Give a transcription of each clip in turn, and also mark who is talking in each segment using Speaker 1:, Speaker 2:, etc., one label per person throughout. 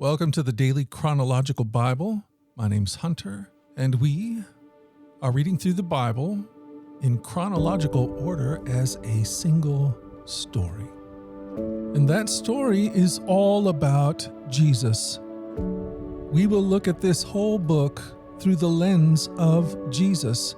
Speaker 1: Welcome to the Daily Chronological Bible. My name's Hunter, and we are reading through the Bible in chronological order as a single story. And that story is all about Jesus. We will look at this whole book through the lens of Jesus.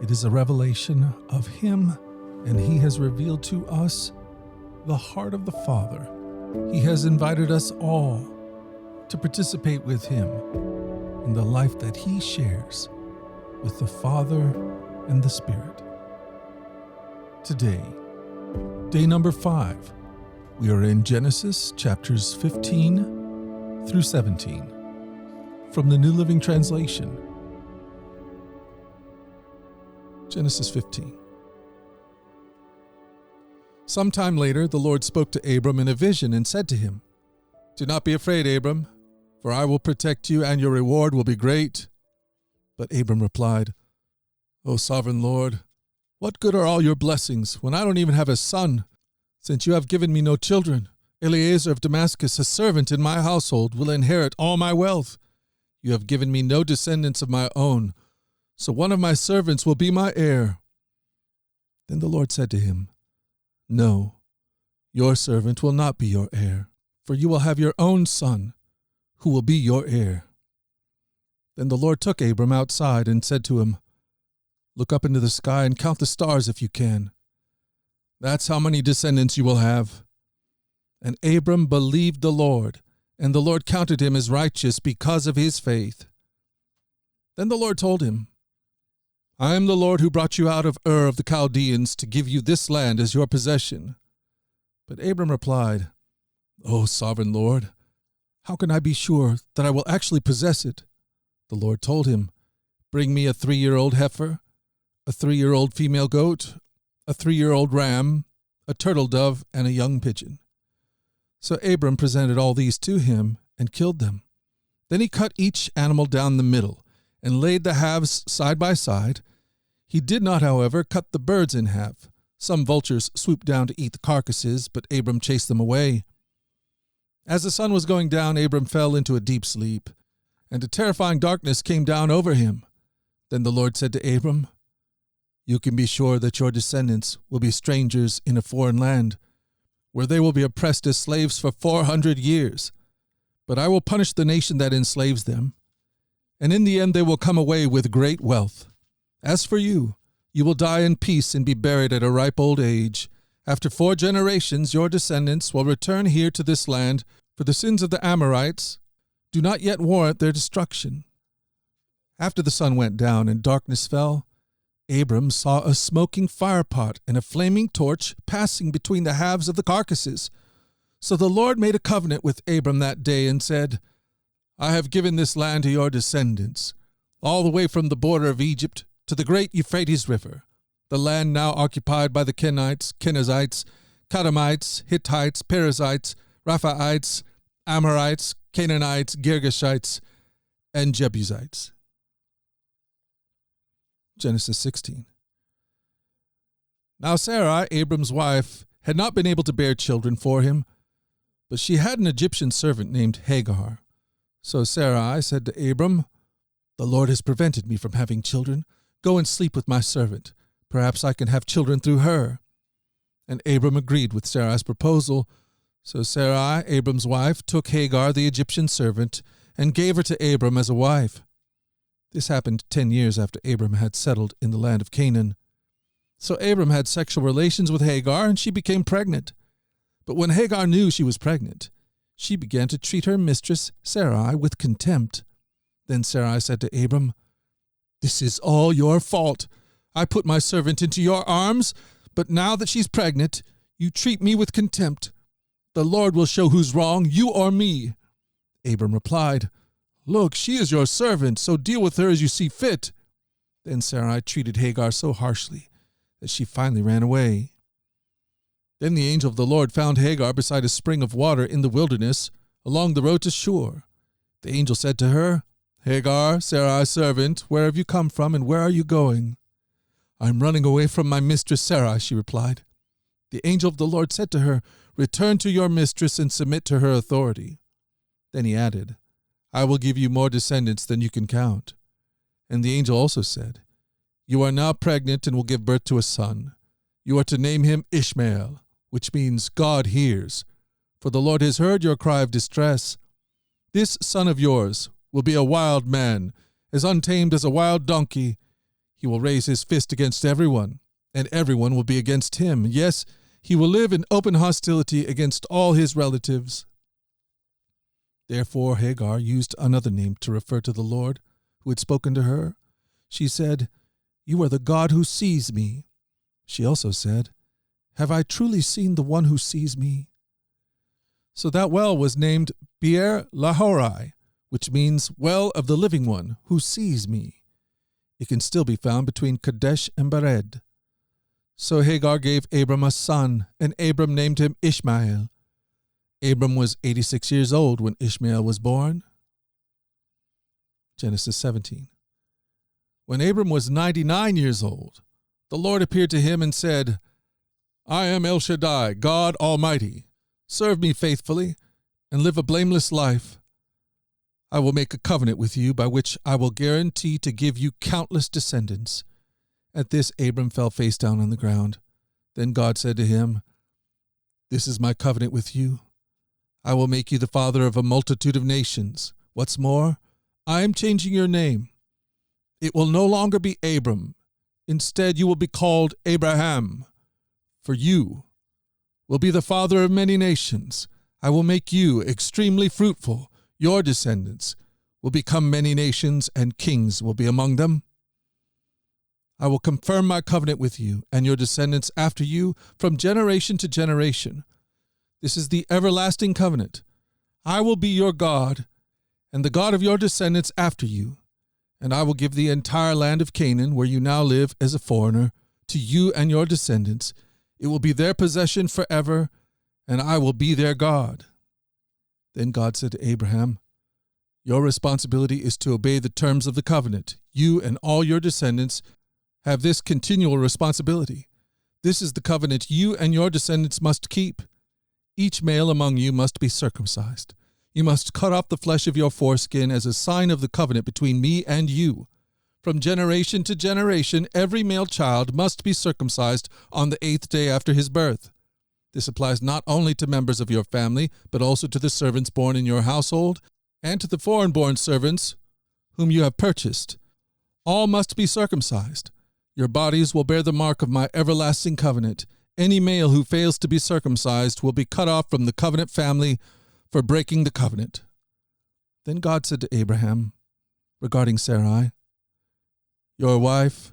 Speaker 1: It is a revelation of Him, and He has revealed to us the heart of the Father. He has invited us all to participate with Him in the life that He shares with the Father and the Spirit. Today, day number 5, we are in Genesis chapters 15 through 17 from the New Living Translation. Genesis 15. Sometime later, the Lord spoke to Abram in a vision and said to him, "Do not be afraid, Abram, for I will protect you, and your reward will be great." But Abram replied, "O sovereign Lord, what good are all your blessings when I don't even have a son? Since you have given me no children, Eliezer of Damascus, a servant in my household, will inherit all my wealth. You have given me no descendants of my own, so one of my servants will be my heir." Then the Lord said to him, "No, your servant will not be your heir, for you will have your own son, who will be your heir." Then the Lord took Abram outside and said to him, "Look up into the sky and count the stars if you can. That's how many descendants you will have." And Abram believed the Lord, and the Lord counted him as righteous because of his faith. Then the Lord told him, "I am the Lord who brought you out of Ur of the Chaldeans to give you this land as your possession." But Abram replied, "O sovereign Lord, how can I be sure that I will actually possess it?" The Lord told him, "Bring me a 3-year-old heifer, a 3-year-old female goat, a 3-year-old ram, a turtle dove, and a young pigeon." So Abram presented all these to him and killed them. Then he cut each animal down the middle and laid the halves side by side. He did not, however, cut the birds in half. Some vultures swooped down to eat the carcasses, but Abram chased them away. As the sun was going down, Abram fell into a deep sleep, and a terrifying darkness came down over him. Then the Lord said to Abram, "You can be sure that your descendants will be strangers in a foreign land, where they will be oppressed as slaves for 400 years. But I will punish the nation that enslaves them, and in the end they will come away with great wealth. As for you, you will die in peace and be buried at a ripe old age. After 4 generations, your descendants will return here to this land, for the sins of the Amorites do not yet warrant their destruction." After the sun went down and darkness fell, Abram saw a smoking firepot and a flaming torch passing between the halves of the carcasses. So the Lord made a covenant with Abram that day and said, "I have given this land to your descendants, all the way from the border of Egypt to the great Euphrates River, the land now occupied by the Kenites, Kenizzites, Kadamites, Hittites, Perizzites, Rephaites, Amorites, Canaanites, Girgashites, and Jebusites." Genesis 16. Now Sarai, Abram's wife, had not been able to bear children for him, but she had an Egyptian servant named Hagar. So Sarai said to Abram, "The Lord has prevented me from having children. Go and sleep with my servant. Perhaps I can have children through her." And Abram agreed with Sarai's proposal. So Sarai, Abram's wife, took Hagar, the Egyptian servant, and gave her to Abram as a wife. This happened 10 years after Abram had settled in the land of Canaan. So Abram had sexual relations with Hagar, and she became pregnant. But when Hagar knew she was pregnant, she began to treat her mistress Sarai with contempt. Then Sarai said to Abram, "This is all your fault. I put my servant into your arms, but now that she's pregnant, you treat me with contempt. The Lord will show who's wrong, you or me." Abram replied, "Look, she is your servant, so deal with her as you see fit." Then Sarai treated Hagar so harshly that she finally ran away. Then the angel of the Lord found Hagar beside a spring of water in the wilderness, along the road to Shur. The angel said to her, "Hagar, Sarai's servant, where have you come from and where are you going?" "I'm running away from my mistress Sarai," she replied. The angel of the Lord said to her, "Return to your mistress and submit to her authority." Then he added, I will give you more descendants than you can count. And the angel also said, You are now pregnant and will give birth to a son. You are to name him Ishmael, which means God hears, for the Lord has heard your cry of distress. This son of yours will be a wild man, as untamed as a wild donkey. He will raise his fist against everyone, and everyone will be against him. Yes, he will live in open hostility against all his relatives. Therefore Hagar used another name to refer to the Lord, who had spoken to her. She said, You are the God who sees me. She also said, Have I truly seen the one who sees me? So that well was named Beer Lahorai, which means well of the living one who sees me. It can still be found between Kadesh and Bered. So Hagar gave Abram a son, and Abram named him Ishmael. Abram was 86 years old when Ishmael was born. Genesis 17. When Abram was 99 years old, the Lord appeared to him and said, I am El Shaddai, God Almighty. Serve me faithfully and live a blameless life. I will make a covenant with you by which I will guarantee to give you countless descendants. At this, Abram fell face down on the ground. Then God said to him, This is my covenant with you. I will make you the father of a multitude of nations. What's more, I am changing your name. It will no longer be Abram. Instead, you will be called Abraham. For you will be the father of many nations. I will make you extremely fruitful. Your descendants will become many nations, and kings will be among them. I will confirm my covenant with you and your descendants after you from generation to generation. This is the everlasting covenant. I will be your God, and the God of your descendants after you. And I will give the entire land of Canaan, where you now live as a foreigner, to you and your descendants. It will be their possession forever, and I will be their God. Then God said to Abraham, Your responsibility is to obey the terms of the covenant. You and all your descendants have this continual responsibility. This is the covenant you and your descendants must keep. Each male among you must be circumcised. You must cut off the flesh of your foreskin as a sign of the covenant between me and you. From generation to generation, every male child must be circumcised on the 8th day after his birth. This applies not only to members of your family, but also to the servants born in your household, and to the foreign-born servants whom you have purchased. All must be circumcised. Your bodies will bear the mark of my everlasting covenant. Any male who fails to be circumcised will be cut off from the covenant family for breaking the covenant. Then God said to Abraham, regarding Sarai, Your wife,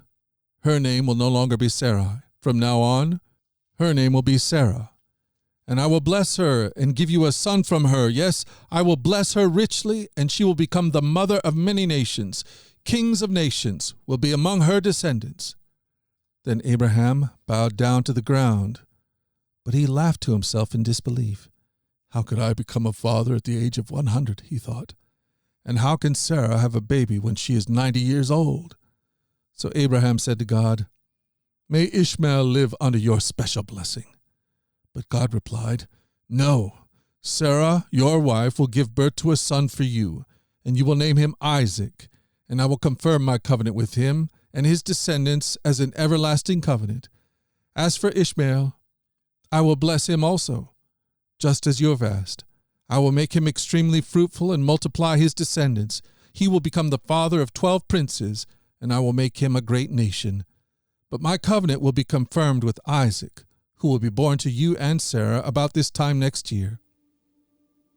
Speaker 1: her name will no longer be Sarai. From now on, her name will be Sarah. And I will bless her and give you a son from her. Yes, I will bless her richly, and she will become the mother of many nations. Kings of nations will be among her descendants. Then Abraham bowed down to the ground, but he laughed to himself in disbelief. How could I become a father at the age of 100, he thought, and how can Sarah have a baby when she is 90 years old? So Abraham said to God, May Ishmael live under your special blessing. But God replied, No, Sarah, your wife, will give birth to a son for you, and you will name him Isaac, and I will confirm my covenant with him and his descendants as an everlasting covenant. As for Ishmael, I will bless him also, just as you have asked. I will make him extremely fruitful and multiply his descendants. He will become the father of 12 princes, and I will make him a great nation. But my covenant will be confirmed with Isaac, who will be born to you and Sarah about this time next year.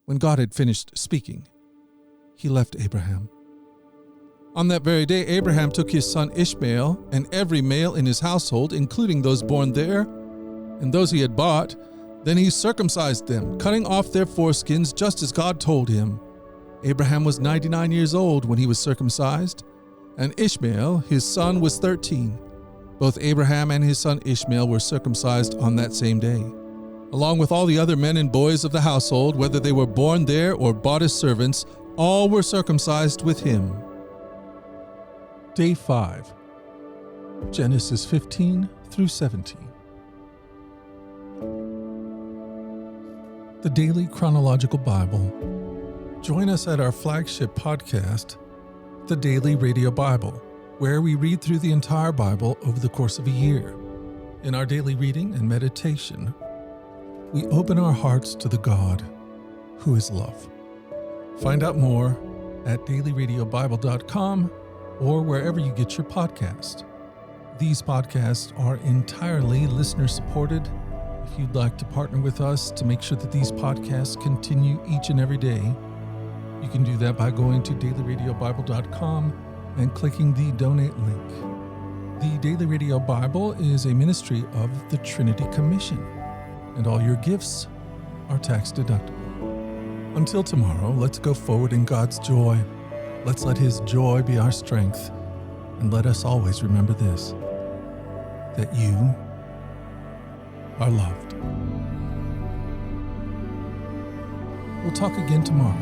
Speaker 1: When God had finished speaking, he left Abraham. On that very day, Abraham took his son Ishmael and every male in his household, including those born there and those he had bought. Then he circumcised them, cutting off their foreskins just as God told him. Abraham was 99 years old when he was circumcised, and Ishmael, his son, was 13. Both Abraham and his son Ishmael were circumcised on that same day, along with all the other men and boys of the household, whether they were born there or bought as servants. All were circumcised with him. Day 5, Genesis 15 through 17. The Daily Chronological Bible, Join us at our flagship podcast, The Daily Radio Bible, where we read through the entire Bible over the course of a year. In our daily reading and meditation, we open our hearts to the God who is love. Find out more at dailyradiobible.com or wherever you get your podcast. These podcasts are entirely listener-supported. If you'd like to partner with us to make sure that these podcasts continue each and every day, you can do that by going to dailyradiobible.com and clicking the donate link. The Daily Radio Bible is a ministry of the Trinity Commission, and all your gifts are tax deductible. Until tomorrow, let's go forward in God's joy. Let's let His joy be our strength, and let us always remember this, that you are loved. We'll talk again tomorrow.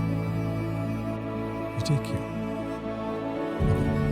Speaker 1: You take care. Bye-bye.